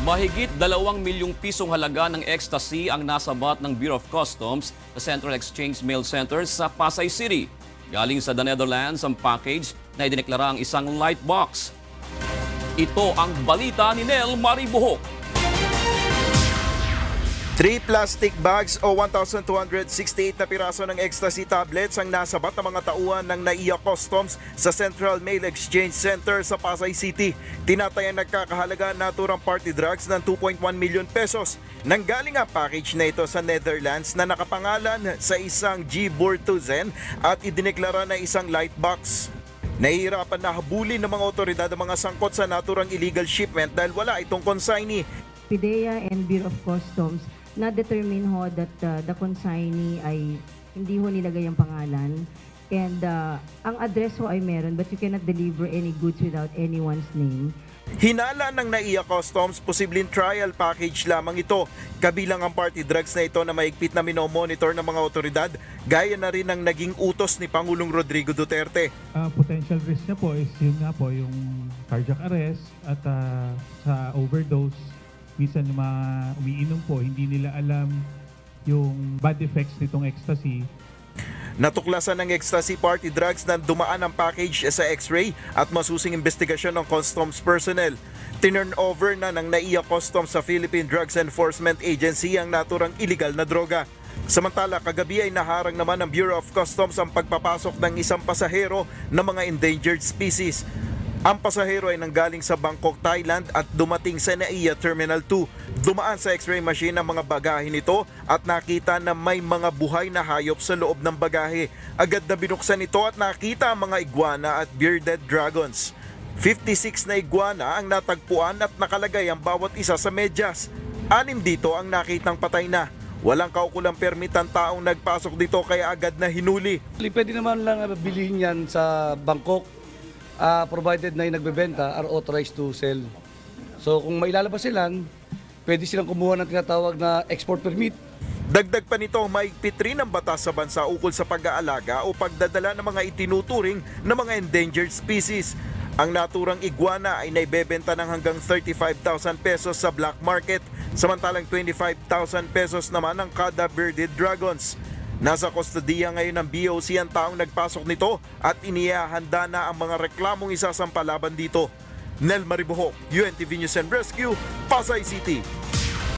Mahigit 2 milyong pisong halaga ng ecstasy ang nasabat ng Bureau of Customs sa Central Exchange Mail Center sa Pasay City. Galing sa the Netherlands ang package na idineklara ang isang light box. Ito ang balita ni Nel Maribuhok. 3 plastic bags o 1,268 na piraso ng ecstasy tablets ang nasabat ng mga tauhan ng NAIA Customs sa Central Mail Exchange Center sa Pasay City. Tinatayang nagkakahalaga naturang party drugs ng 2.1 milyon pesos. Nanggaling ang package na ito sa Netherlands na nakapangalan sa isang G. Burtuzen at idineklara na isang light box. Nahihirapan na habulin ng mga otoridad ang mga sangkot sa naturang illegal shipment dahil wala itong consignee. PIDEA and Bureau of Customs na-determine ho that the consignee ay hindi ho nilagay ang pangalan and ang address ho ay meron but you cannot deliver any goods without anyone's name. Hinala ng NAIA Customs, posibleng trial package lamang ito. Kabilang ang party drugs na ito na mahigpit na minomonitor ng mga otoridad, gaya na rin ng naging utos ni Pangulong Rodrigo Duterte. Potential risk niya po is yun nga po yung cardiac arrest at sa overdose. Minsan yung mga umiinom po, hindi nila alam yung bad effects nitong ecstasy. Natuklasan ng ecstasy party drugs na dumaan ang package sa x-ray at masusing investigasyon ng customs personnel. Tinurn over na ng NAIA Customs sa Philippine Drugs Enforcement Agency ang naturang illegal na droga. Samantala, kagabi ay naharang naman ng Bureau of Customs ang pagpapasok ng isang pasahero ng mga endangered species. Ang pasahero ay nanggaling sa Bangkok, Thailand at dumating sa NAIA Terminal 2. Dumaan sa x-ray machine ang mga bagahe nito at nakita na may mga buhay na hayop sa loob ng bagahe. Agad na binuksan ito at nakita ang mga iguana at bearded dragons. 56 na iguana ang natagpuan at nakalagay ang bawat isa sa medyas. 6 dito ang nakitang patay na. Walang kaukulang permit ang taong nagpasok dito kaya agad na hinuli. Pwede naman lang bilhin yan sa Bangkok. Provided na yung nagbebenta are authorized to sell. So kung mailalabas sila, pwede silang kumuha ng tinatawag na export permit. Dagdag pa nito, mahigpit rin ang batas sa bansa ukol sa pag-aalaga o pagdadala ng mga itinuturing na mga endangered species. Ang naturang iguana ay naibebenta ng hanggang 35,000 pesos sa black market, samantalang 25,000 pesos naman ang kada bearded dragons. Nasa kustodiya ngayon ng BOC ang taong nagpasok nito at inihahanda na ang mga reklamong isasampalaban dito. Nel Maribuhok, UNTV News and Rescue, Pasay City.